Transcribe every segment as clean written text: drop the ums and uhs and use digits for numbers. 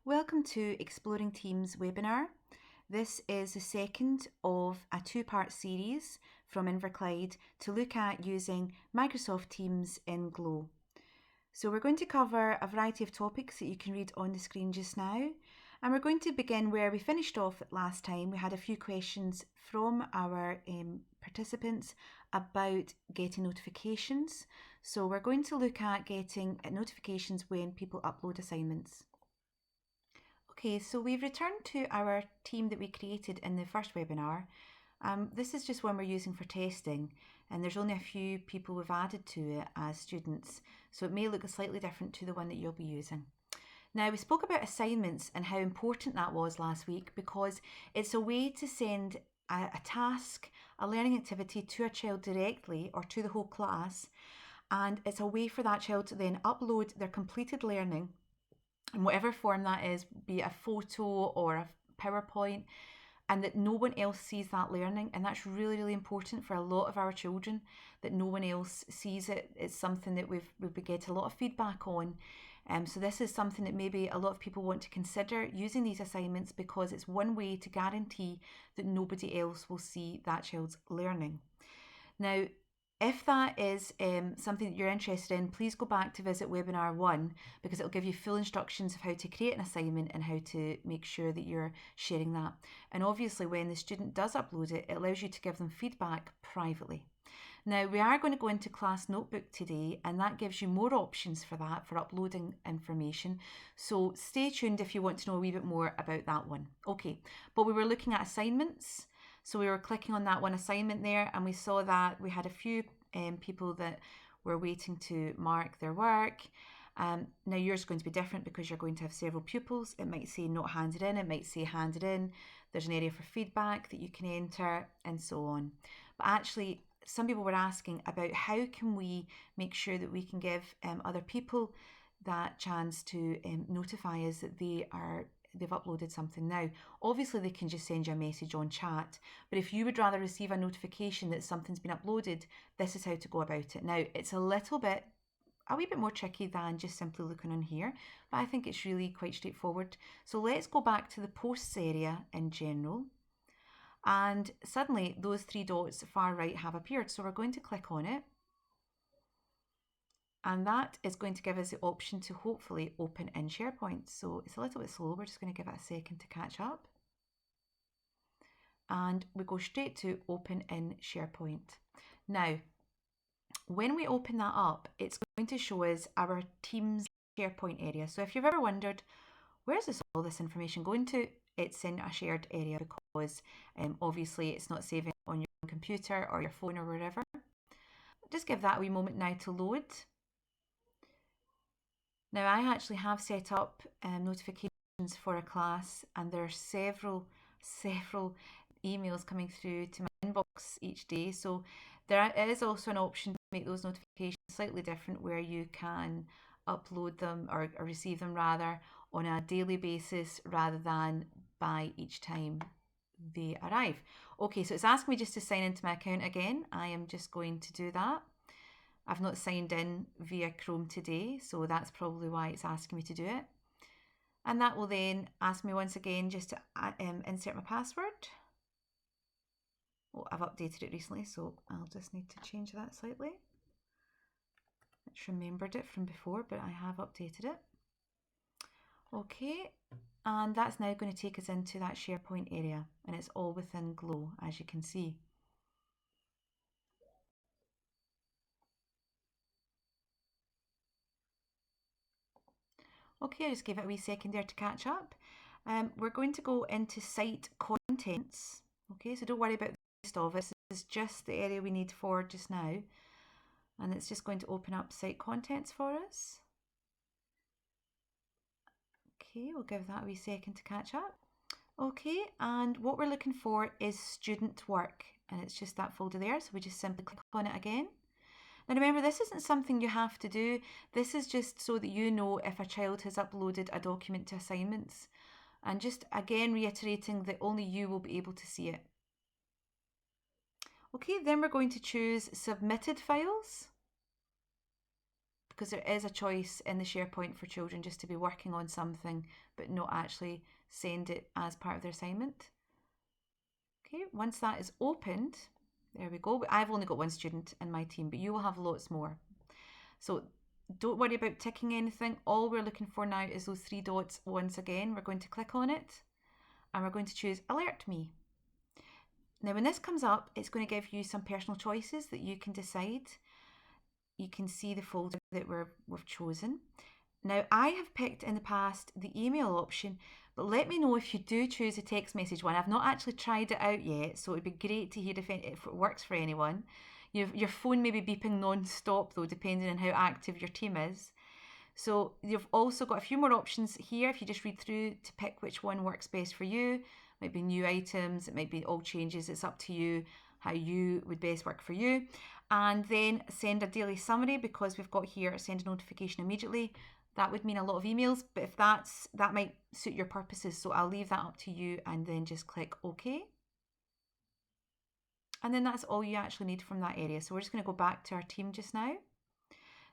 Welcome to Exploring Teams webinar. This is the second of a two-part series from Inverclyde to look at using Microsoft Teams in Glow. So we're going to cover a variety of topics that you can read on the screen just now. And we're going to begin where we finished off last time. We had a few questions from our participants about getting notifications. So we're going to look at getting notifications when people upload assignments. Okay, so we've returned to our team that we created in the first webinar. This is just one we're using for testing, and there's only a few people we've added to it as students, so it may look slightly different to the one that you'll be using. Now, we spoke about assignments and how important that was last week because it's a way to send a task, a learning activity to a child directly or to the whole class, and it's a way for that child to then upload their completed learning in whatever form that is, be it a photo or a PowerPoint, and that no one else sees that learning. And that's really, really important for a lot of our children, that no one else sees it. It's something that we get a lot of feedback on. So this is something that maybe a lot of people want to consider using these assignments because it's one way to guarantee that nobody else will see that child's learning. Now, if that is something that you're interested in, please go back to visit webinar 1 because it'll give you full instructions of how to create an assignment and how to make sure that you're sharing that. And obviously when the student does upload it, it allows you to give them feedback privately. Now we are going to go into class notebook today, and that gives you more options for that, for uploading information. So stay tuned if you want to know a wee bit more about that one. Okay, but we were looking at assignments. So we were clicking on that one assignment there, and we saw that we had a few people that were waiting to mark their work. Now yours is going to be different because you're going to have several pupils. It might say not handed in, it might say handed in. There's an area for feedback that you can enter and so on. But actually, some people were asking about how can we make sure that we can give other people that chance to notify us that they've uploaded something. Now, obviously they can just send you a message on chat, but if you would rather receive a notification that something's been uploaded, this is how to go about it. Now, it's a wee bit more tricky than just simply looking on here, but I think it's really quite straightforward. So let's go back to the posts area in general, and suddenly those 3 dots far right have appeared. So we're going to click on it, and that is going to give us the option to hopefully open in SharePoint. So it's a little bit slow, we're just going to give it a second to catch up. And we go straight to open in SharePoint. Now, when we open that up, it's going to show us our Teams SharePoint area. So if you've ever wondered, where's all this information going to? It's in a shared area because obviously it's not saving on your computer or your phone or wherever. Just give that a wee moment now to load. Now I actually have set up notifications for a class, and there are several emails coming through to my inbox each day. So there is also an option to make those notifications slightly different, where you can upload them or receive them rather on a daily basis rather than by each time they arrive. Okay, so it's asking me just to sign into my account again. I am just going to do that. I've not signed in via Chrome today, so that's probably why it's asking me to do it. And that will then ask me once again just to insert my password. Oh, I've updated it recently, so I'll just need to change that slightly. It's remembered it from before, but I have updated it. Okay, and that's now going to take us into that SharePoint area, and it's all within Glow, as you can see. Okay, I just gave it a wee second there to catch up. We're going to go into site contents. Okay, so don't worry about the rest of it. This is just the area we need for just now. And it's just going to open up site contents for us. Okay, we'll give that a wee second to catch up. Okay, and what we're looking for is student work, and it's just that folder there, so we just simply click on it again. Now remember, this isn't something you have to do. This is just so that you know if a child has uploaded a document to assignments, and just again reiterating that only you will be able to see it. Okay, then we're going to choose submitted files. because there is a choice in the SharePoint for children just to be working on something but not actually send it as part of their assignment. Okay, once that is opened, there we go. I've only got one student in my team, but you will have lots more. So don't worry about ticking anything. All we're looking for now is those 3 dots once again. We're going to click on it and we're going to choose Alert Me. Now when this comes up, it's going to give you some personal choices that you can decide. You can see the folder that we've chosen. Now I have picked in the past the email option, but let me know if you do choose the text message one. I've not actually tried it out yet, so it'd be great to hear if it works for anyone. Your phone may be beeping non-stop though, depending on how active your team is. So you've also got a few more options here if you just read through to pick which one works best for you. It might be new items, it might be all changes, it's up to you how you would best work for you. And then send a daily summary, because we've got here send a notification immediately. That would mean a lot of emails, but if that might suit your purposes, so I'll leave that up to you and then just click OK. And then that's all you actually need from that area. So we're just going to go back to our team just now.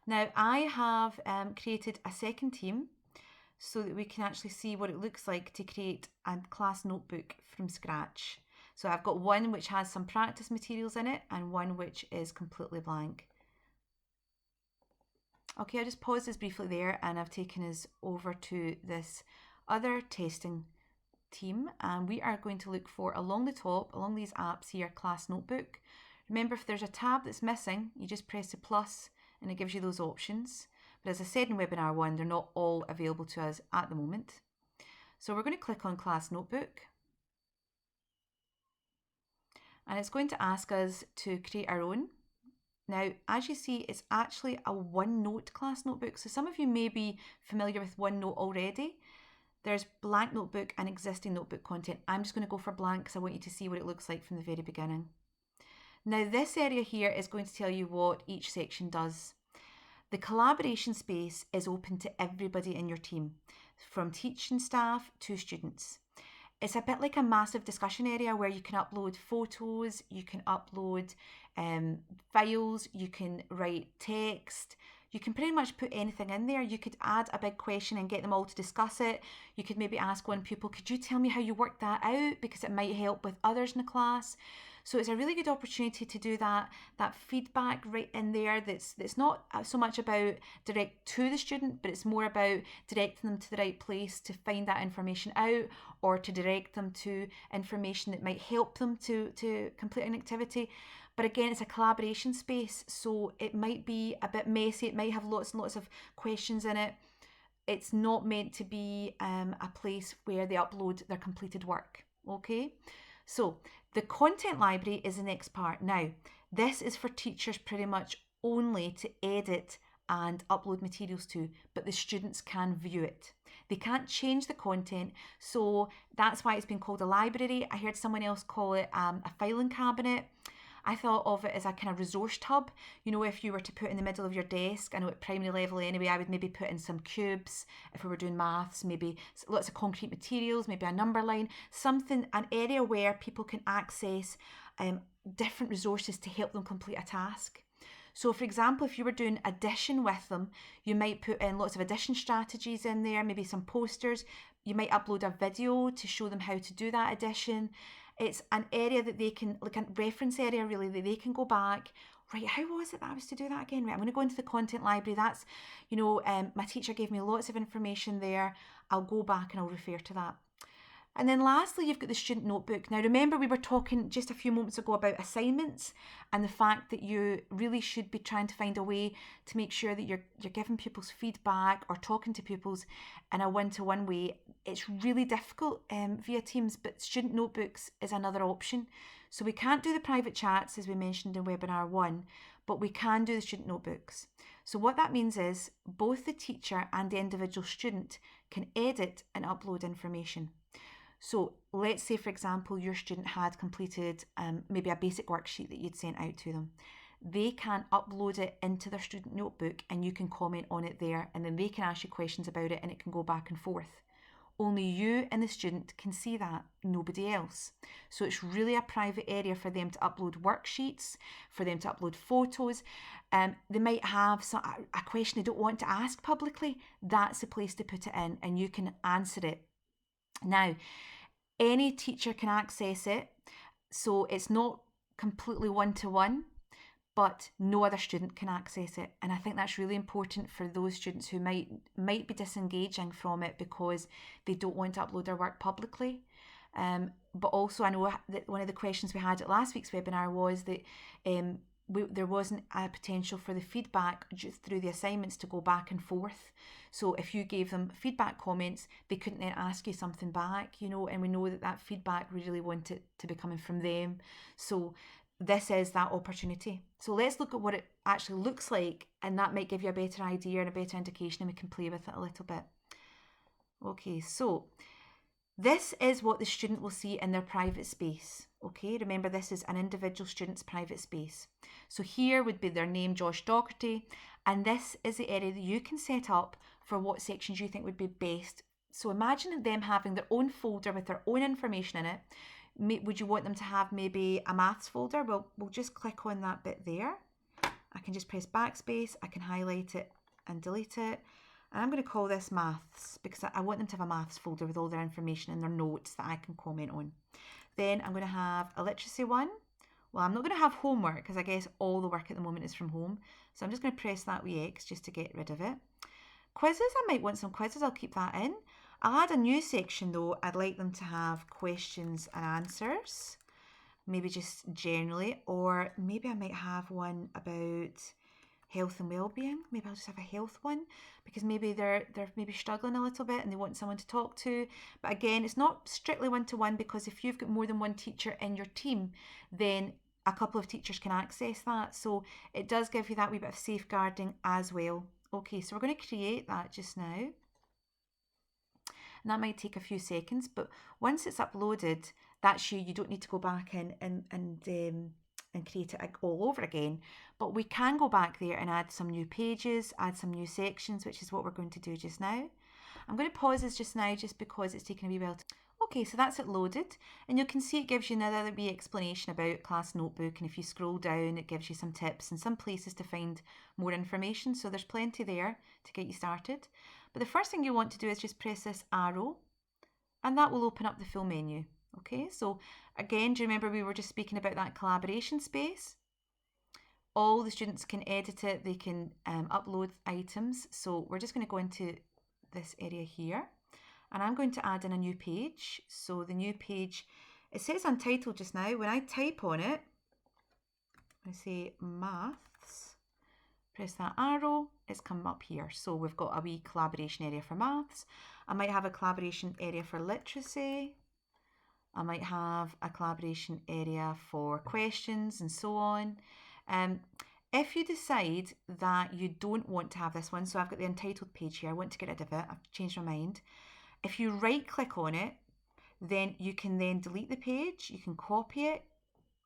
Now I have created a second team so that we can actually see what it looks like to create a class notebook from scratch. So I've got one which has some practice materials in it and one which is completely blank. Okay, I'll just pause this briefly there, and I've taken us over to this other testing team, and we are going to look for along the top, along these apps here, class notebook. Remember, if there's a tab that's missing, you just press the plus and it gives you those options. But as I said in webinar 1, they're not all available to us at the moment. So we're going to click on class notebook. And it's going to ask us to create our own. Now, as you see, it's actually a OneNote class notebook. So some of you may be familiar with OneNote already. There's blank notebook and existing notebook content. I'm just going to go for blank because I want you to see what it looks like from the very beginning. Now, this area here is going to tell you what each section does. The collaboration space is open to everybody in your team, from teaching staff to students. It's a bit like a massive discussion area where you can upload photos, you can upload files, you can write text, you can pretty much put anything in there. You could add a big question and get them all to discuss it. You could maybe ask one pupil, could you tell me how you worked that out? Because it might help with others in the class. So it's a really good opportunity to do that feedback right in there. That's not so much about direct to the student, but it's more about directing them to the right place to find that information out, or to direct them to information that might help them to complete an activity. But again, it's a collaboration space, so it might be a bit messy. It might have lots and lots of questions in it. It's not meant to be a place where they upload their completed work, okay? So the content library is the next part. Now, this is for teachers pretty much only to edit and upload materials to, but the students can view it. They can't change the content, so that's why it's been called a library. I heard someone else call it a filing cabinet. I thought of it as a kind of resource tub. You know, if you were to put in the middle of your desk, I know at primary level anyway, I would maybe put in some cubes. If we were doing maths, maybe lots of concrete materials, maybe a number line, something, an area where people can access different resources to help them complete a task. So for example, if you were doing addition with them, you might put in lots of addition strategies in there, maybe some posters. You might upload a video to show them how to do that addition. It's an area that they can, like a reference area really, that they can go back. Right, how was it that I was to do that again? Right, I'm going to go into the content library. That's, you know, my teacher gave me lots of information there. I'll go back and I'll refer to that. And then lastly, you've got the student notebook. Now remember, we were talking just a few moments ago about assignments and the fact that you really should be trying to find a way to make sure that you're giving pupils feedback or talking to pupils in a one-to-one way. It's really difficult via Teams, but student notebooks is another option. So we can't do the private chats as we mentioned in webinar 1, but we can do the student notebooks. So what that means is both the teacher and the individual student can edit and upload information. So let's say, for example, your student had completed maybe a basic worksheet that you'd sent out to them. They can upload it into their student notebook and you can comment on it there, and then they can ask you questions about it and it can go back and forth. Only you and the student can see that, nobody else. So it's really a private area for them to upload worksheets, for them to upload photos. They might have a question they don't want to ask publicly. That's the place to put it in, and you can answer it. Now, any teacher can access it, so it's not completely one-to-one, but no other student can access it. And I think that's really important for those students who might be disengaging from it because they don't want to upload their work publicly. But also, I know that one of the questions we had at last week's webinar was that there wasn't a potential for the feedback through the assignments to go back and forth. So if you gave them feedback comments, they couldn't then ask you something back, and we know that feedback we really want it to be coming from them. So this is that opportunity. So let's look at what it actually looks like, and that might give you a better idea and a better indication, and we can play with it a little bit. Okay, so this is what the student will see in their private space. Okay, remember this is an individual student's private space. So here would be their name, Josh Doherty, and this is the area that you can set up for what sections you think would be best. So imagine them having their own folder with their own information in it. Would you want them to have maybe a maths folder? Well, we'll just click on that bit there. I can just press backspace, I can highlight it and delete it. And I'm going to call this maths because I want them to have a maths folder with all their information and their notes that I can comment on. Then I'm going to have a literacy one. Well, I'm not going to have homework because I guess all the work at the moment is from home. So I'm just going to press that wee X just to get rid of it. Quizzes, I might want some quizzes, I'll keep that in. I'll add a new section though. I'd like them to have questions and answers, maybe just generally, or maybe I might have one about health and well-being. Maybe I'll just have a health one because maybe they're maybe struggling a little bit and they want someone to talk to. But again, it's not strictly one-to-one because if you've got more than one teacher in your team, then a couple of teachers can access that. So it does give you that wee bit of safeguarding as well. Okay, so we're going to create that just now. And that might take a few seconds, but once it's uploaded, that's you. You don't need to go back in and create it all over again. But we can go back there and add some new pages, add some new sections, which is what we're going to do just now. I'm going to pause this just now just because it's taken a wee while. Okay, so that's it loaded, and you can see it gives you another wee explanation about Class Notebook, and if you scroll down it gives you some tips and some places to find more information, so there's plenty there to get you started. But the first thing you want to do is just press this arrow and that will open up the full menu. Okay, so again, do you remember we were just speaking about that collaboration space? All the students can edit it, they can upload items. So we're just going to go into this area here and I'm going to add in a new page. So the new page, it says untitled just now. When I type on it, I say maths, press that arrow, it's come up here. So we've got a wee collaboration area for maths. I might have a collaboration area for literacy. I might have a collaboration area for questions and so on. If you decide that you don't want to have this one, so I've got the untitled page here, I want to get rid of it, I've changed my mind. If you right click on it, then you can then delete the page, you can copy it,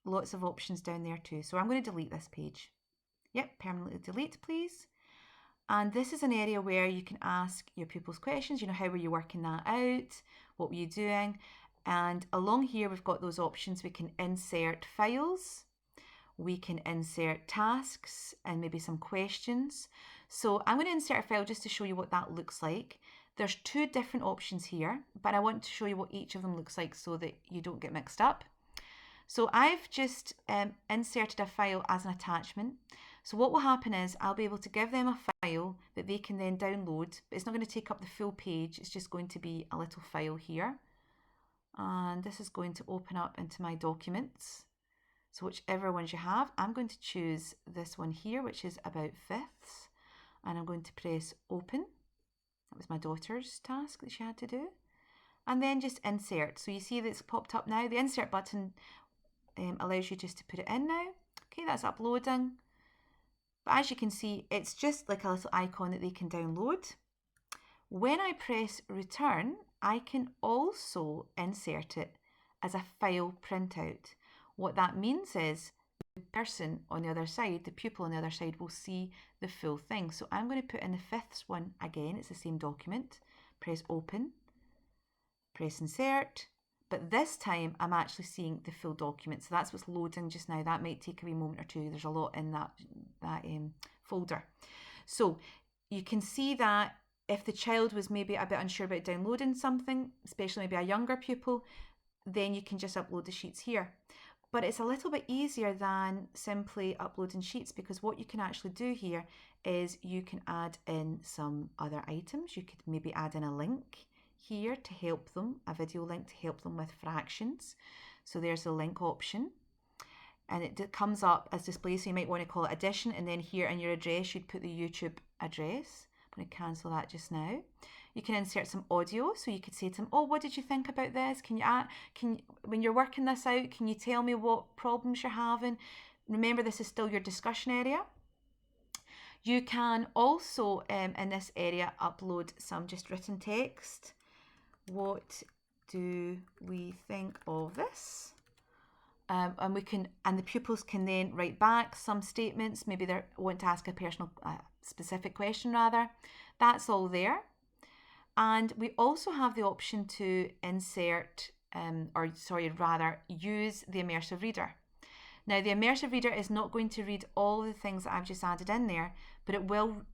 lots of options down there too. So I'm going to delete this page. Yep, permanently delete please. And this is an area where you can ask your pupils questions, how were you working that out, what were you doing? And along here we've got those options. We can insert files, we can insert tasks and maybe some questions. So I'm going to insert a file just to show you what that looks like. There's two different options here, but I want to show you what each of them looks like so that you don't get mixed up. So I've just inserted a file as an attachment. So what will happen is I'll be able to give them a file that they can then download, but it's not going to take up the full page. It's just going to be a little file here. And this is going to open up into my documents. So whichever ones you have, I'm going to choose this one here, which is about fifths. And I'm going to press open. That was my daughter's task that she had to do. And then just insert. So you see that it's popped up now. The insert button allows you just to put it in now. Okay, that's uploading. But as you can see, it's just like a little icon that they can download. When I press return, I can also insert it as a file printout. What that means is the person on the other side, the pupil on the other side, will see the full thing. So I'm going to put in the fifths one again. It's the same document. Press open. press insert. But this time I'm actually seeing the full document. So that's what's loading just now. That might take a wee moment or two. There's a lot in that folder. So you can see that if the child was maybe a bit unsure about downloading something, especially maybe a younger pupil, then you can just upload the sheets here. But it's a little bit easier than simply uploading sheets, because what you can actually do here is you can add in some other items. You could maybe add in a link here to help them, a video link to help them with fractions. So there's the link option. And it comes up as display, so you might want to call it addition, and then here in your address you'd put the YouTube address. I'm going to cancel that just now. You can insert some audio, so you could say to them, oh, what did you think about this? When you're working this out, can you tell me what problems you're having? Remember, this is still your discussion area. You can also, in this area, upload some just written text. What do we think of this? And the pupils can then write back some statements. Maybe they want to ask a specific question rather. That's all there. And we also have the option to insert, use the immersive reader. Now, the immersive reader is not going to read all the things that I've just added in there, but it will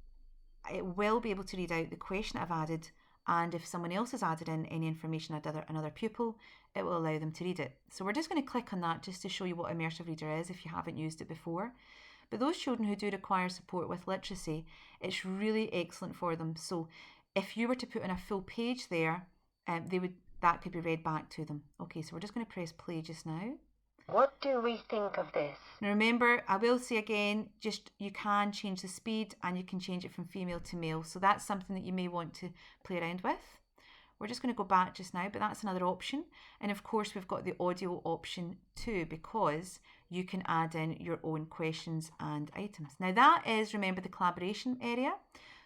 be able to read out the question I've added, and if someone else has added in any information, another pupil, it will allow them to read it. So we're just going to click on that just to show you what immersive reader is if you haven't used it before. But those children who do require support with literacy, it's really excellent for them. So if you were to put in a full page there, that could be read back to them. Okay, so we're just going to press play just now. What do we think of this? Now remember, I will say again, just you can change the speed and you can change it from female to male. So that's something that you may want to play around with. We're just going to go back just now, but that's another option. And of course, we've got the audio option too, because you can add in your own questions and items. Now that is, remember, the collaboration area.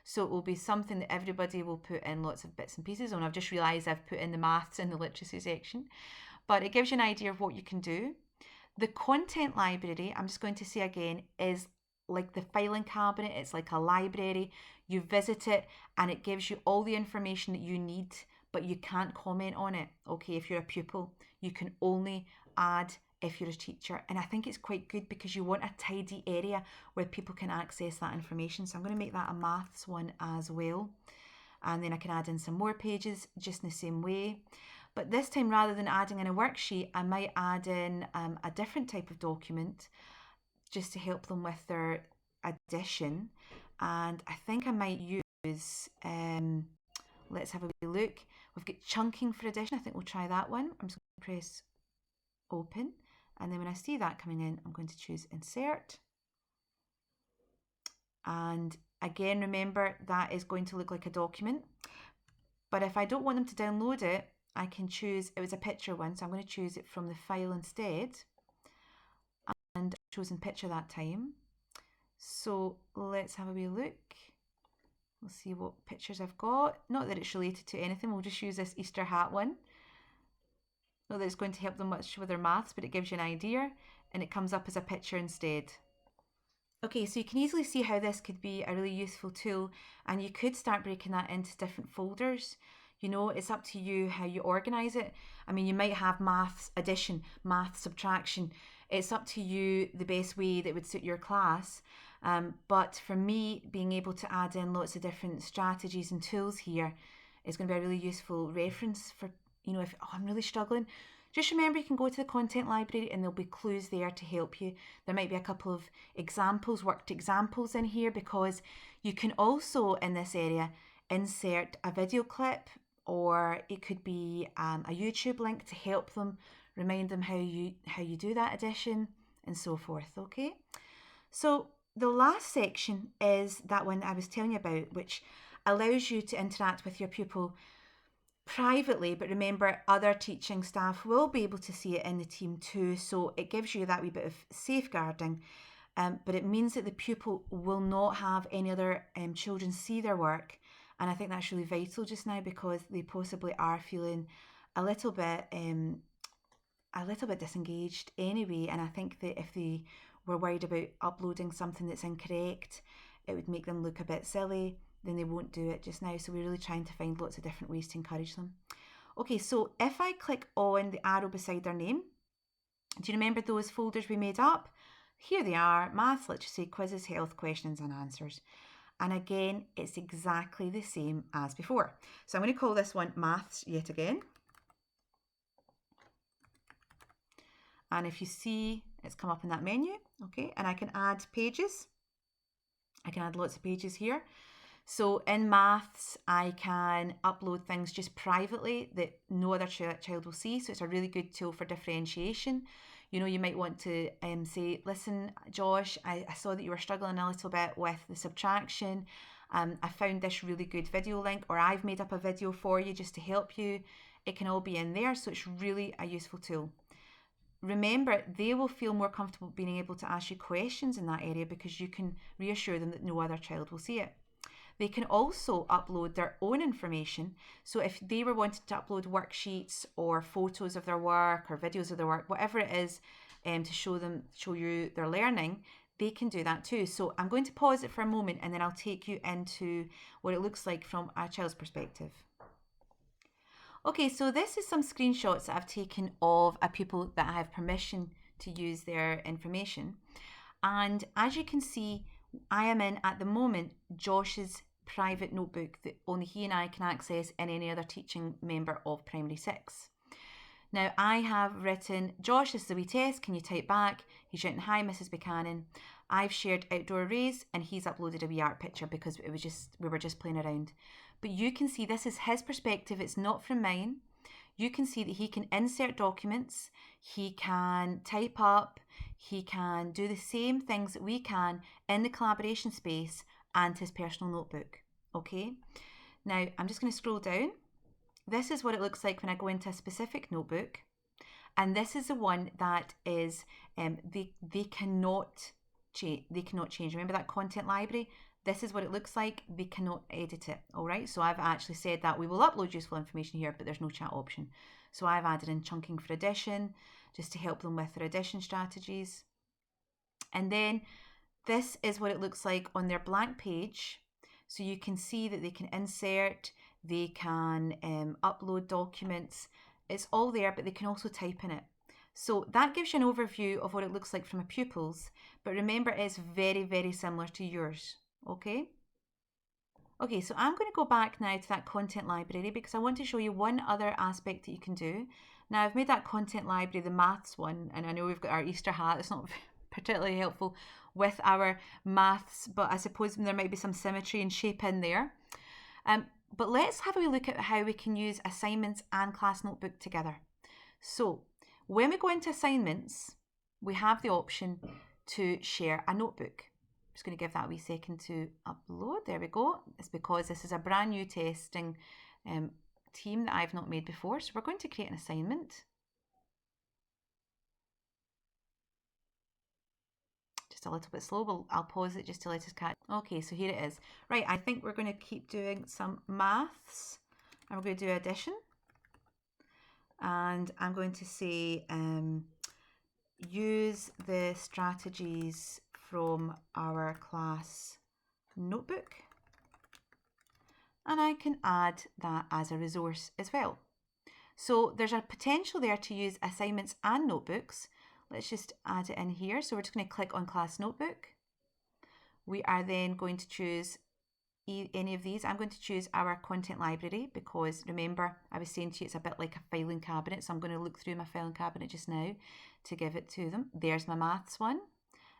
So it will be something that everybody will put in lots of bits and pieces on. I've just realised I've put in the maths in the literacy section, but it gives you an idea of what you can do. The content library, I'm just going to say again, is like the filing cabinet. It's like a library. You visit it and it gives you all the information that you need, but you can't comment on it. Okay, if you're a pupil, you can only add if you're a teacher. And I think it's quite good because you want a tidy area where people can access that information. So I'm going to make that a maths one as well. And then I can add in some more pages just in the same way. But this time, rather than adding in a worksheet, I might add in a different type of document just to help them with their addition. And I think I might use, let's have a wee look. We've got chunking for addition. I think we'll try that one. I'm just going to press open. And then when I see that coming in, I'm going to choose insert. And again, remember, that is going to look like a document. But if I don't want them to download it, I can choose, it was a picture one, so I'm going to choose it from the file instead. And I've chosen picture that time. So let's have a wee look. We'll see what pictures I've got. Not that it's related to anything, we'll just use this Easter hat one. Not that it's going to help them much with their maths, but it gives you an idea, and it comes up as a picture instead. Okay, so you can easily see how this could be a really useful tool, and you could start breaking that into different folders. You know, it's up to you how you organise it. I mean, you might have maths addition, maths subtraction. It's up to you the best way that would suit your class. But for me, being able to add in lots of different strategies and tools here is going to be a really useful reference for, you know, if I'm really struggling. Just remember, you can go to the content library and there'll be clues there to help you. There might be a couple of examples, worked examples in here, because you can also, in this area, insert a video clip, or it could be a YouTube link to help them, remind them how you do that addition, and so forth, okay? So the last section is that one I was telling you about, which allows you to interact with your pupil privately, but remember, other teaching staff will be able to see it in the team too, so it gives you that wee bit of safeguarding, but it means that the pupil will not have any other children see their work. And I think that's really vital just now, because they possibly are feeling a little bit disengaged anyway. And I think that if they were worried about uploading something that's incorrect, it would make them look a bit silly, then they won't do it just now. So we're really trying to find lots of different ways to encourage them. Okay, so if I click on the arrow beside their name, do you remember those folders we made up? Here they are: maths, literacy, quizzes, health, questions and answers. And again, it's exactly the same as before. So I'm going to call this one maths yet again. And if you see, it's come up in that menu, okay? And I can add pages. I can add lots of pages here. So in maths, I can upload things just privately that no other child will see. So it's a really good tool for differentiation. You know, you might want to say, listen, Josh, I saw that you were struggling a little bit with the subtraction. I found this really good video link, or I've made up a video for you just to help you. It can all be in there. So it's really a useful tool. Remember, they will feel more comfortable being able to ask you questions in that area because you can reassure them that no other child will see it. They can also upload their own information. So if they were wanting to upload worksheets or photos of their work or videos of their work, whatever it is, to show you their learning, they can do that too. So I'm going to pause it for a moment and then I'll take you into what it looks like from a child's perspective. Okay, so this is some screenshots that I've taken of a pupil that I have permission to use their information. And as you can see, I am in, at the moment, Josh's private notebook that only he and I can access and any other teaching member of Primary 6. Now, I have written, Josh, this is a wee test, can you type back? He's written, hi, Mrs. Buchanan. I've shared outdoor arrays and he's uploaded a wee art picture because we were just playing around. But you can see this is his perspective, it's not from mine. You can see that he can insert documents, he can type up, he can do the same things that we can in the collaboration space and his personal notebook. Okay, now I'm just going to scroll down. This is what it looks like when I go into a specific notebook. And this is the one that is, they cannot change. Remember that content library? This is what it looks like. They cannot edit it. All right. So I've actually said that we will upload useful information here, but there's no chat option. So I've added in chunking for addition just to help them with their addition strategies. And then this is what it looks like on their blank page. So you can see that they can insert, they can upload documents. It's all there, but they can also type in it. So that gives you an overview of what it looks like from a pupil's. But remember, it's very, very similar to yours. Okay? Okay, so I'm going to go back now to that content library because I want to show you one other aspect that you can do. Now, I've made that content library the maths one, and I know we've got our Easter hat. It's not particularly helpful with our maths, but I suppose there might be some symmetry and shape in there. But let's have a wee look at how we can use assignments and class notebook together. So when we go into assignments, we have the option to share a notebook. I'm just going to give that a wee second to upload. There we go. It's because this is a brand new testing team that I've not made before. So we're going to create an assignment. Just a little bit slow, but I'll pause it just to let us catch. Okay, so here it is. Right, I think we're going to keep doing some maths and we're going to do addition. And I'm going to say use the strategies from our class notebook. And I can add that as a resource as well. So there's a potential there to use assignments and notebooks. Let's just add it in here. So we're just going to click on class notebook. We are then going to choose any of these. I'm going to choose our content library because remember I was saying to you it's a bit like a filing cabinet, so I'm going to look through my filing cabinet just now to give it to them. There's my maths one,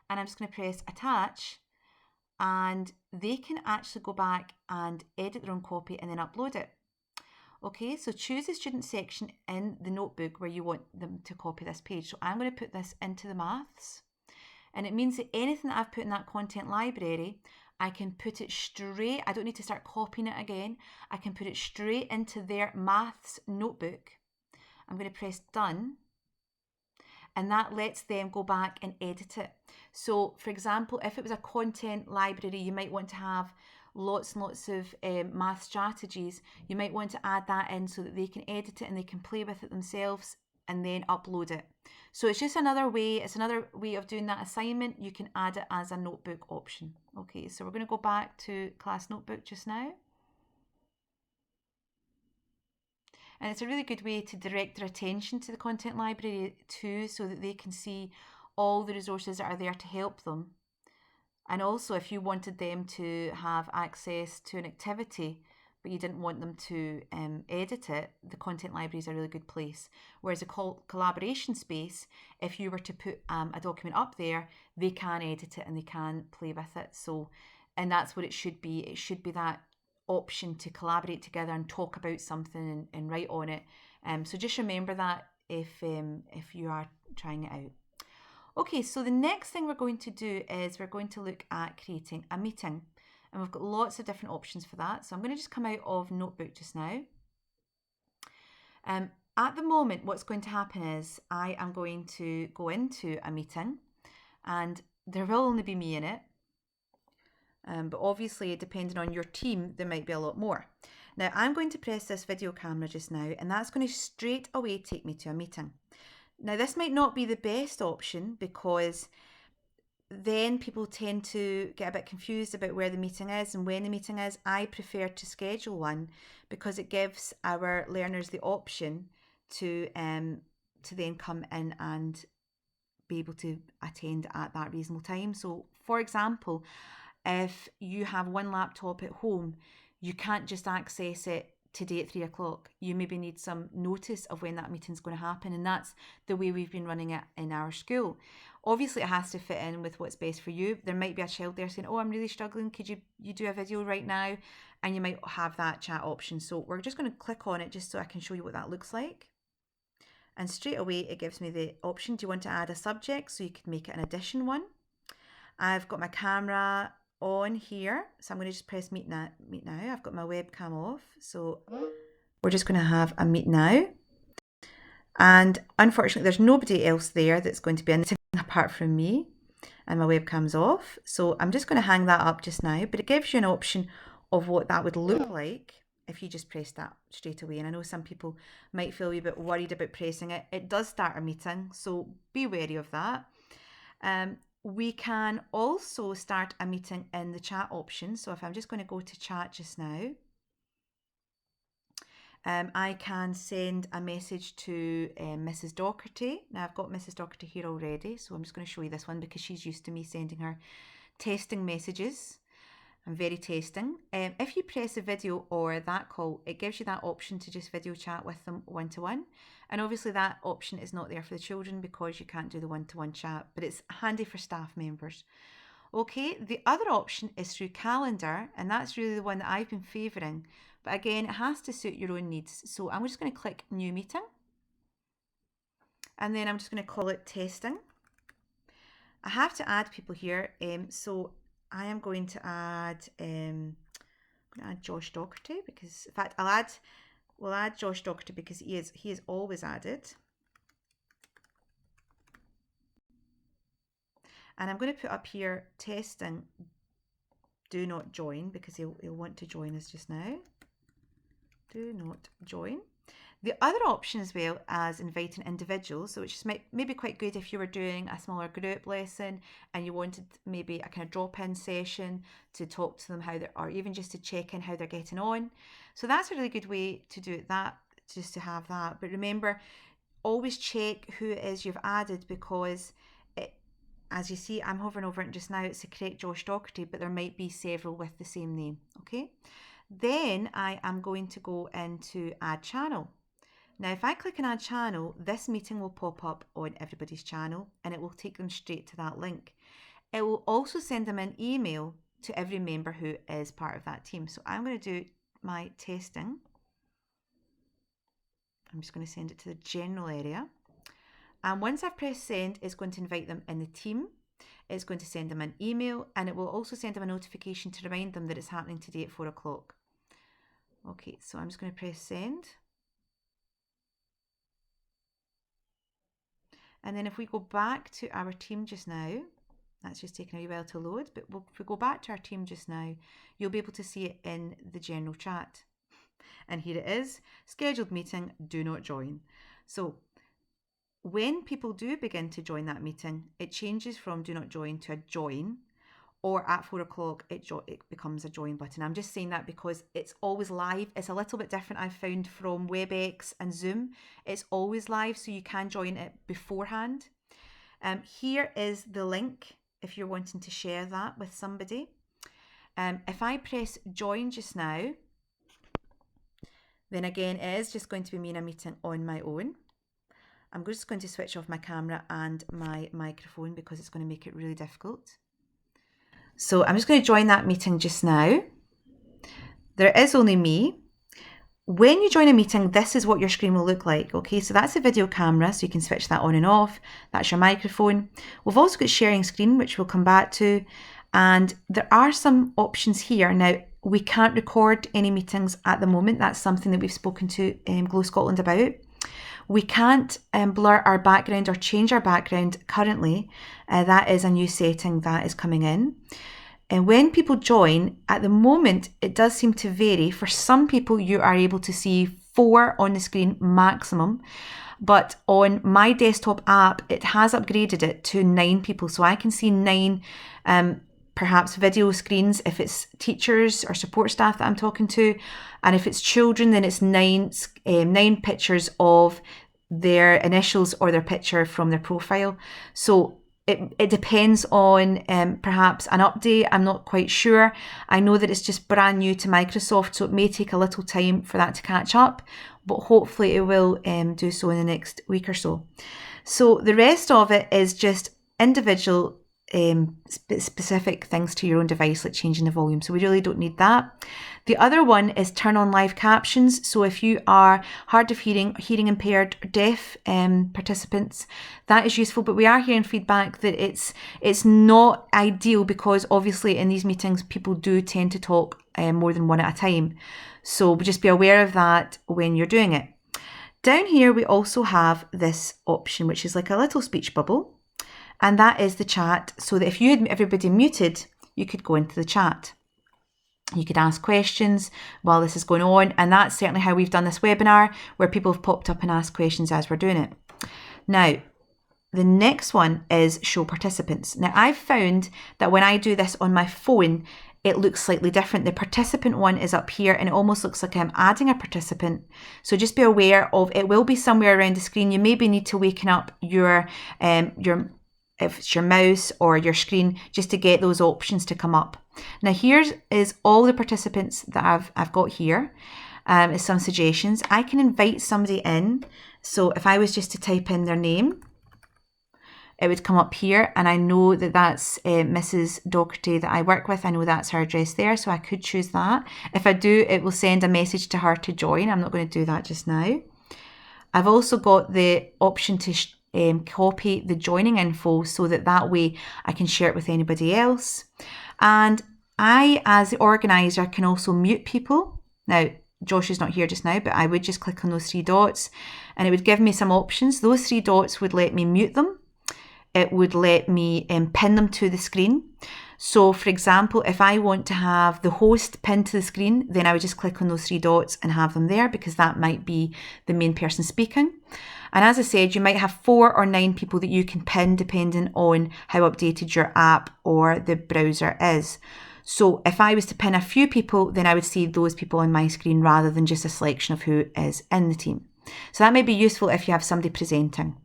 and I'm just going to press attach, and they can actually go back and edit their own copy and then upload it. Okay, so choose the student section in the notebook where you want them to copy this page. So I'm going to put this into the maths, and it means that anything that I've put in that content library, I can put it straight, I don't need to start copying it again. I can put it straight into their maths notebook. I'm going to press done. And that lets them go back and edit it. So for example, if it was a content library, you might want to have lots and lots of math strategies. You might want to add that in so that they can edit it and they can play with it themselves and then upload it. So it's just another way, it's another way of doing that assignment. You can add it as a notebook option. Okay, so we're going to go back to class notebook just now. And it's a really good way to direct their attention to the content library too, so that they can see all the resources that are there to help them. And also, if you wanted them to have access to an activity, but you didn't want them to edit it, the content library is a really good place. Whereas a collaboration space, if you were to put a document up there, they can edit it and they can play with it. So, and that's what it should be. It should be that option to collaborate together and talk about something and write on it. So just remember that if you are trying it out. Okay, so the next thing we're going to do is we're going to look at creating a meeting. And we've got lots of different options for that. So I'm going to just come out of Notebook just now. At the moment, what's going to happen is I am going to go into a meeting and there will only be me in it. But obviously, depending on your team, there might be a lot more. Now, I'm going to press this video camera just now, and that's going to straight away take me to a meeting. Now, this might not be the best option because then people tend to get a bit confused about where the meeting is and when the meeting is. I prefer to schedule one because it gives our learners the option to then come in and be able to attend at that reasonable time. So, for example, if you have one laptop at home, you can't just access it today at 3 o'clock. You maybe need some notice of when that meeting's going to happen, and that's the way we've been running it in our school. Obviously, it has to fit in with what's best for you. There might be a child there saying, "Oh, I'm really struggling. Could you do a video right now?" And you might have that chat option. So we're just going to click on it just so I can show you what that looks like. And straight away, it gives me the option. Do you want to add a subject? So you could make it an addition one. I've got my camera on here, so I'm going to just press meet now. I've got my webcam off, so we're just going to have a meet now. And unfortunately, there's nobody else there that's going to be in apart from me, and my webcam's off. So I'm just going to hang that up just now, but it gives you an option of what that would look like if you just press that straight away. And I know some people might feel a bit worried about pressing it. It does start a meeting, so be wary of that. We can also start a meeting in the chat option. So if I'm just going to go to chat just now, I can send a message to Mrs. Docherty. Now I've got Mrs. Docherty here already, so I'm just going to show you this one because she's used to me sending her testing messages. I'm very testing. If you press a video or that call, it gives you that option to just video chat with them one-to-one. And obviously that option is not there for the children because you can't do the one-to-one chat, but it's handy for staff members. Okay, the other option is through calendar, and that's really the one that I've been favouring. But again, it has to suit your own needs. So I'm just going to click new meeting. And then I'm just going to call it testing. I have to add people here. So I am going to add Josh Docherty because, in fact, we'll add Josh Docherty because he is always added. And I'm going to put up here testing, do not join, because he'll want to join us just now. Do not join. The other option as well as inviting individuals, so which is maybe quite good if you were doing a smaller group lesson and you wanted maybe a kind of drop-in session to talk to them or even just to check in how they're getting on. So that's a really good way to do that, just to have that. But remember, always check who it is you've added because as you see, I'm hovering over it just now, it's the correct Josh Docherty, but there might be several with the same name, okay? Then I am going to go into add channel. Now, if I click on add channel, this meeting will pop up on everybody's channel and it will take them straight to that link. It will also send them an email to every member who is part of that team. So I'm going to do my testing. I'm just going to send it to the general area. And once I've pressed send, it's going to invite them in the team. It's going to send them an email and it will also send them a notification to remind them that it's happening today at 4 o'clock. Okay, so I'm just going to press send. And then if we go back to our team just now, that's just taking a wee while to load, but if we go back to our team just now, you'll be able to see it in the general chat. And here it is, scheduled meeting, do not join. So when people do begin to join that meeting, it changes from do not join to a join. or at 4 o'clock it becomes a join button. I'm just saying that because it's always live. It's a little bit different, I've found, from WebEx and Zoom. It's always live, so you can join it beforehand. Here is the link if you're wanting to share that with somebody. If I press join just now, then again it is just going to be me in a meeting on my own. I'm just going to switch off my camera and my microphone because it's going to make it really difficult. So I'm just going to join that meeting just now. There is only me. When you join a meeting, this is what your screen will look like. Okay, so that's a video camera, so you can switch that on and off. That's your microphone. We've also got sharing screen, which we'll come back to. And there are some options here. Now, we can't record any meetings at the moment. That's something that we've spoken to Glow Scotland about. We can't blur our background or change our background currently. That is a new setting that is coming in. And when people join, at the moment, it does seem to vary. For some people, you are able to see 4 on the screen maximum. But on my desktop app, it has upgraded it to 9 people. So I can see 9 perhaps video screens if it's teachers or support staff that I'm talking to. And if it's children, then it's 9 pictures of their initials or their picture from their profile. So it depends on perhaps an update. I'm not quite sure. I know that it's just brand new to Microsoft, so it may take a little time for that to catch up, but hopefully it will do so in the next week or so. So the rest of it is just individual specific things to your own device, like changing the volume. So we really don't need that. The other one is turn on live captions. So if you are hard of hearing, hearing impaired, deaf participants, that is useful. But we are hearing feedback that it's not ideal because obviously in these meetings people do tend to talk more than one at a time. So just be aware of that when you're doing it. Down here we also have this option, which is like a little speech bubble. And that is the chat, so that if you had everybody muted, you could go into the chat. You could ask questions while this is going on, and that's certainly how we've done this webinar, where people have popped up and asked questions as we're doing it. Now, the next one is show participants. Now, I've found that when I do this on my phone, it looks slightly different. The participant one is up here and it almost looks like I'm adding a participant. So just be aware of, it will be somewhere around the screen. You maybe need to waken up your if it's your mouse or your screen, just to get those options to come up. Now here is all the participants that I've got here. Is some suggestions. I can invite somebody in. So if I was just to type in their name, it would come up here, and I know that that's Mrs. Doherty that I work with. I know that's her address there, so I could choose that. If I do, it will send a message to her to join. I'm not going to do that just now. I've also got the option to copy the joining info so that way I can share it with anybody else. And I, as the organizer, can also mute people. Now, Josh is not here just now, but I would just click on those 3 dots and it would give me some options. Those 3 dots would let me mute them. It would let me pin them to the screen. So for example, if I want to have the host pinned to the screen, then I would just click on those 3 dots and have them there, because that might be the main person speaking. And as I said, you might have 4 or 9 people that you can pin depending on how updated your app or the browser is. So if I was to pin a few people, then I would see those people on my screen rather than just a selection of who is in the team. So that may be useful if you have somebody presenting.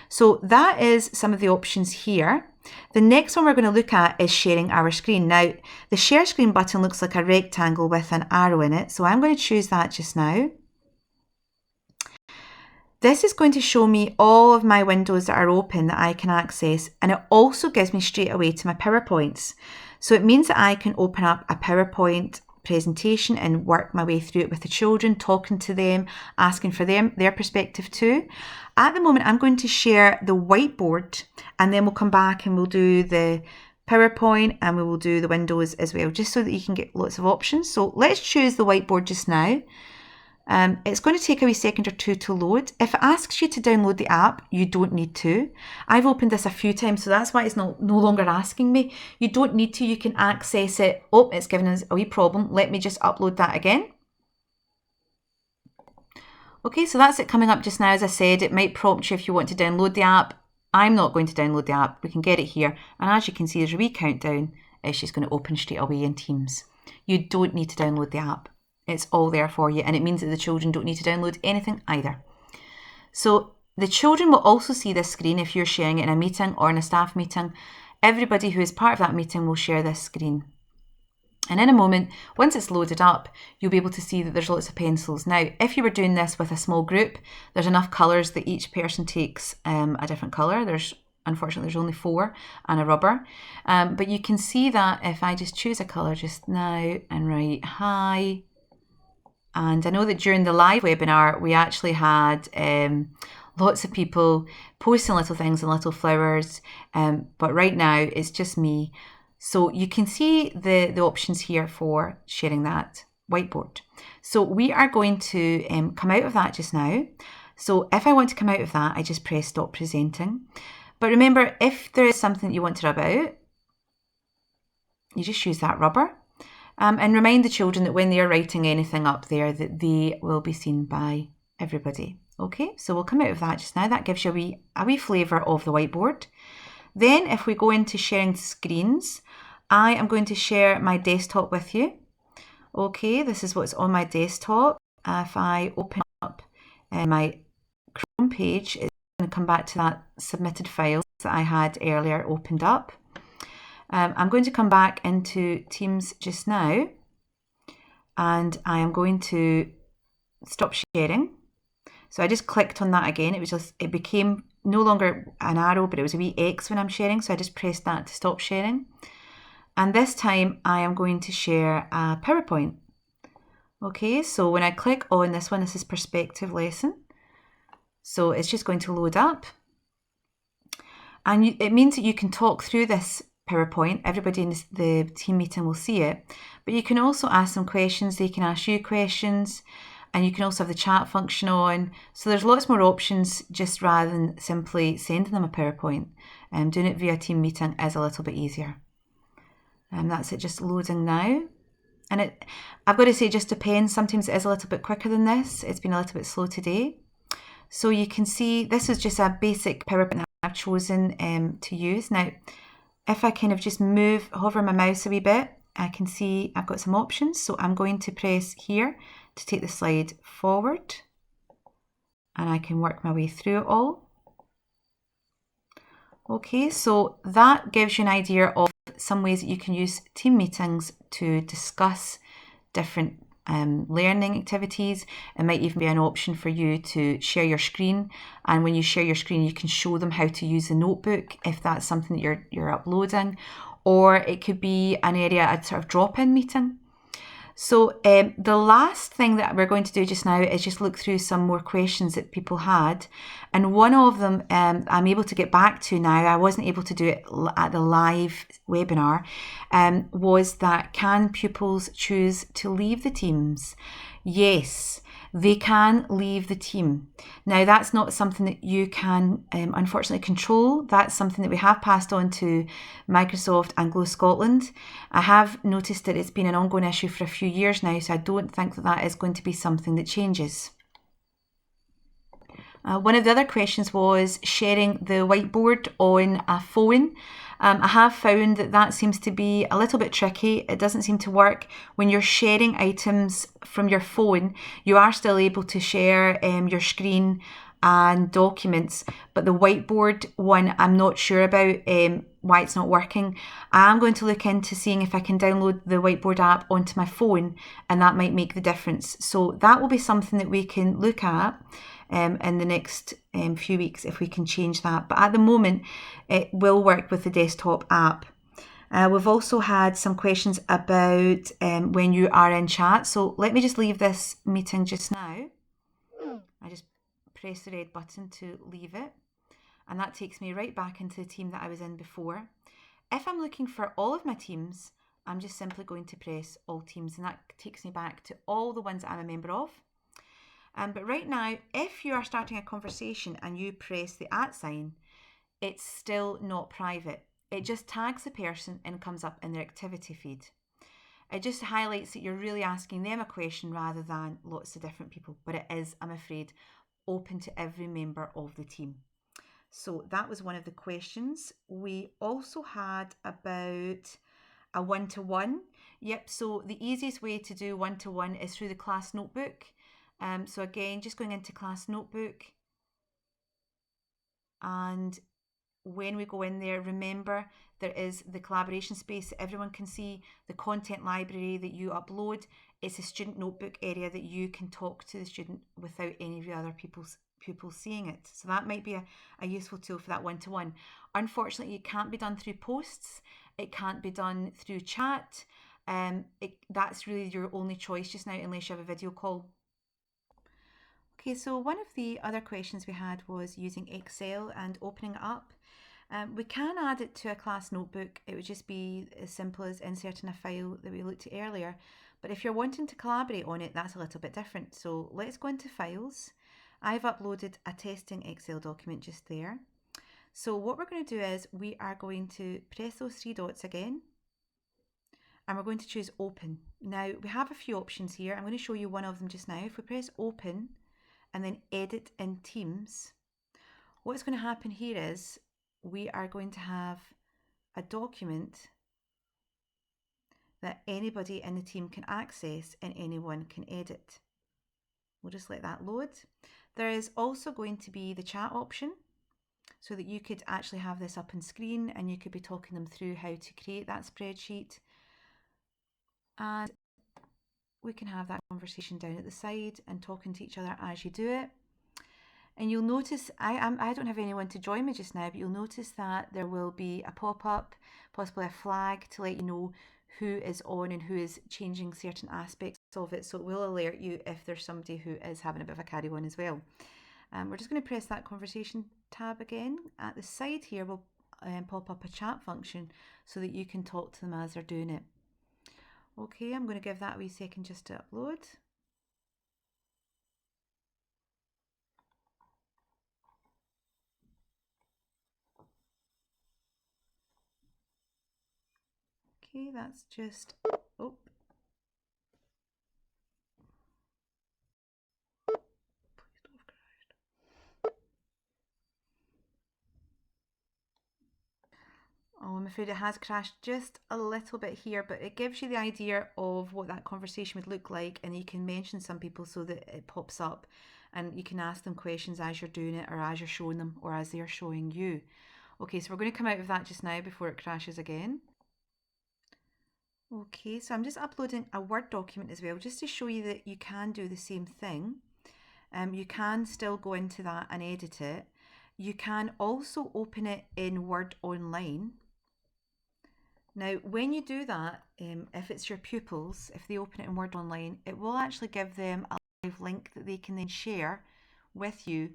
So that is some of the options here. The next one we're going to look at is sharing our screen. Now, the share screen button looks like a rectangle with an arrow in it. So I'm going to choose that just now. This is going to show me all of my windows that are open that I can access, and it also gives me straight away to my PowerPoints. So it means that I can open up a PowerPoint presentation and work my way through it with the children, talking to them, asking for their perspective too. At the moment, I'm going to share the whiteboard, and then we'll come back and we'll do the PowerPoint and we will do the windows as well, just so that you can get lots of options. So let's choose the whiteboard just now. It's going to take a wee second or two to load. If it asks you to download the app, you don't need to. I've opened this a few times, so that's why it's no longer asking me. You don't need to. You can access it. Oh, it's giving us a wee problem. Let me just upload that again. Okay, so that's it coming up just now. As I said, it might prompt you if you want to download the app. I'm not going to download the app. We can get it here. And as you can see, there's a wee countdown. she's going to open straight away in Teams. You don't need to download the app. It's all there for you, and it means that the children don't need to download anything either. So the children will also see this screen if you're sharing it in a meeting or in a staff meeting. Everybody who is part of that meeting will share this screen. And in a moment, once it's loaded up, you'll be able to see that there's lots of pencils. Now, if you were doing this with a small group, there's enough colours that each person takes a different colour. Unfortunately, there's only 4 and a rubber. But you can see that if I just choose a colour just now and write hi. And I know that during the live webinar, we actually had lots of people posting little things and little flowers. But right now, it's just me. So you can see the options here for sharing that whiteboard. So we are going to come out of that just now. So if I want to come out of that, I just press stop presenting. But remember, if there is something that you want to rub out, you just use that rubber. And remind the children that when they are writing anything up there, that they will be seen by everybody. Okay, so we'll come out of that just now. That gives you a wee flavour of the whiteboard. Then if we go into sharing screens, I am going to share my desktop with you. Okay, this is what's on my desktop. If I open up my Chrome page, it's going to come back to that submitted file that I had earlier opened up. I'm going to come back into Teams just now, and I am going to stop sharing. So I just clicked on that again. It became no longer an arrow, but it was a wee X when I'm sharing. So I just pressed that to stop sharing. And this time I am going to share a PowerPoint. Okay, so when I click on this one, this is perspective lesson. So it's just going to load up. And it means that you can talk through this PowerPoint. Everybody in the team meeting will see it. But you can also ask them questions. They can ask you questions. And you can also have the chat function on. So there's lots more options just rather than simply sending them a PowerPoint. Doing it via team meeting is a little bit easier. And that's it, just loading now. And I've got to say, it just depends. Sometimes it is a little bit quicker than this. It's been a little bit slow today. So you can see this is just a basic PowerPoint that I've chosen to use. Now, if I kind of just hover my mouse a wee bit, I can see I've got some options. So I'm going to press here to take the slide forward. And I can work my way through it all. Okay, so that gives you an idea of some ways that you can use team meetings to discuss different learning activities. It might even be an option for you to share your screen, and when you share your screen you can show them how to use the notebook if that's something that you're uploading, or it could be an area, a sort of drop-in meeting. So the last thing that we're going to do just now is just look through some more questions that people had, and one of them I'm able to get back to now. I wasn't able to do it at the live webinar, was that can pupils choose to leave the teams? Yes, they can leave the team. Now that's not something that you can unfortunately control. That's something that we have passed on to Microsoft and Glow Scotland. I have noticed that it's been an ongoing issue for a few years now, so I don't think that is going to be something that changes. One of the other questions was sharing the whiteboard on a phone. I have found that seems to be a little bit tricky. It doesn't seem to work. When you're sharing items from your phone, you are still able to share your screen and documents, but the whiteboard one, I'm not sure about why it's not working. I am going to look into seeing if I can download the whiteboard app onto my phone, and that might make the difference. So that will be something that we can look at in the next few weeks if we can change that. But at the moment, it will work with the desktop app. We've also had some questions about when you are in chat. So let me just leave this meeting just now. I just press the red button to leave it, and that takes me right back into the team that I was in before. If I'm looking for all of my teams, I'm just simply going to press all teams, and that takes me back to all the ones that I'm a member of. But right now, if you are starting a conversation and you press the @ sign, it's still not private. It just tags the person and comes up in their activity feed. It just highlights that you're really asking them a question rather than lots of different people. But it is, I'm afraid, open to every member of the team. So that was one of the questions. We also had about a one-to-one. Yep, so the easiest way to do one-to-one is through the class notebook. So again, just going into class notebook, and when we go in there, remember there is the collaboration space that everyone can see, the content library that you upload. It's a student notebook area that you can talk to the student without any of the other pupils seeing it. So that might be a useful tool for that one-to-one. Unfortunately, it can't be done through posts. It can't be done through chat. That's really your only choice just now, unless you have a video call. Okay, so one of the other questions we had was using Excel and opening it up. We can add it to a class notebook. It would just be as simple as inserting a file that we looked at earlier. But if you're wanting to collaborate on it, that's a little bit different. So let's go into files. I've uploaded a testing Excel document just there. So what we're going to do is we are going to press those three dots again, and we're going to choose open. Now we have a few options here. I'm going to show you one of them just now. If we press open and then edit in Teams, what's going to happen here is we are going to have a document that anybody in the team can access and anyone can edit. We'll just let that load. There is also going to be the chat option, so that you could actually have this up on screen and you could be talking them through how to create that spreadsheet. And we can have that conversation down at the side and talking to each other as you do it. And you'll notice, I don't have anyone to join me just now, but you'll notice that there will be a pop-up, possibly a flag to let you know who is on and who is changing certain aspects of it. So it will alert you if there's somebody who is having a bit of a carry on as well. We're just going to press that conversation tab again. At the side here, we'll pop up a chat function so that you can talk to them as they're doing it. Okay, I'm going to give that a wee second just to upload. Okay, that's just, oh. Oh, I'm afraid it has crashed just a little bit here, but it gives you the idea of what that conversation would look like, and you can mention some people so that it pops up and you can ask them questions as you're doing it, or as you're showing them, or as they're showing you. Okay, so we're going to come out of that just now before it crashes again. Okay, so I'm just uploading a Word document as well, just to show you that you can do the same thing. You can still go into that and edit it. You can also open it in Word Online. Now, when you do that, if it's your pupils, if they open it in Word Online, it will actually give them a live link that they can then share with you.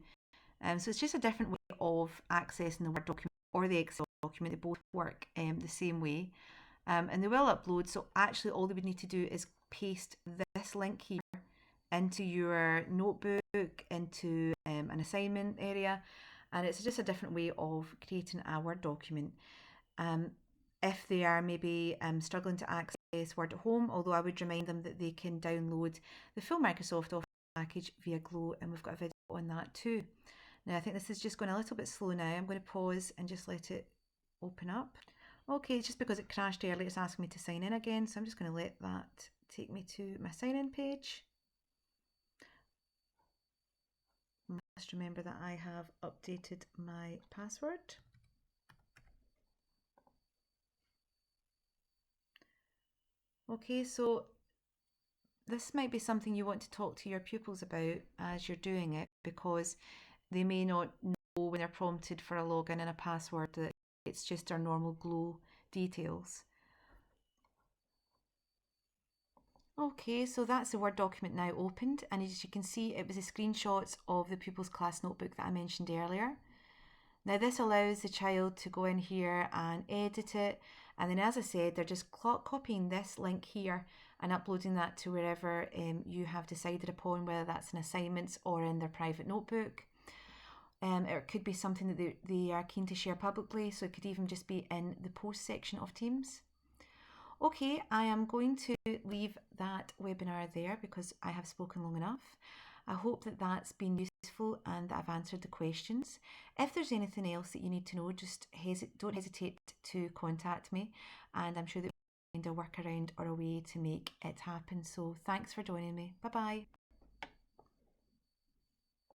So it's just a different way of accessing the Word document or the Excel document. They both work the same way. And they will upload. So actually all they would need to do is paste this link here into your notebook, into an assignment area, and it's just a different way of creating a Word document. If they are maybe struggling to access Word at home, although I would remind them that they can download the full Microsoft Office package via Glow, and we've got a video on that too. Now I think this is just going a little bit slow now. I'm going to pause and just let it open up. Okay, just because it crashed earlier, it's asking me to sign in again, so I'm just going to let that take me to my sign-in page. Must remember that I have updated my password. Okay, so this might be something you want to talk to your pupils about as you're doing it, because they may not know when they're prompted for a login and a password that it's just our normal Glow details. Okay, so that's the Word document now opened, and as you can see, it was the screenshots of the Pupils class notebook that I mentioned earlier. Now this allows the child to go in here and edit it, and then as I said, they're just copying this link here and uploading that to wherever you have decided upon, whether that's in assignments or in their private notebook. It could be something that they are keen to share publicly, so it could even just be in the post section of Teams. Okay, I am going to leave that webinar there because I have spoken long enough. I hope that that's been useful and that I've answered the questions. If there's anything else that you need to know, just don't hesitate to contact me, and I'm sure that find a workaround or a way to make it happen. So thanks for joining me. Bye bye.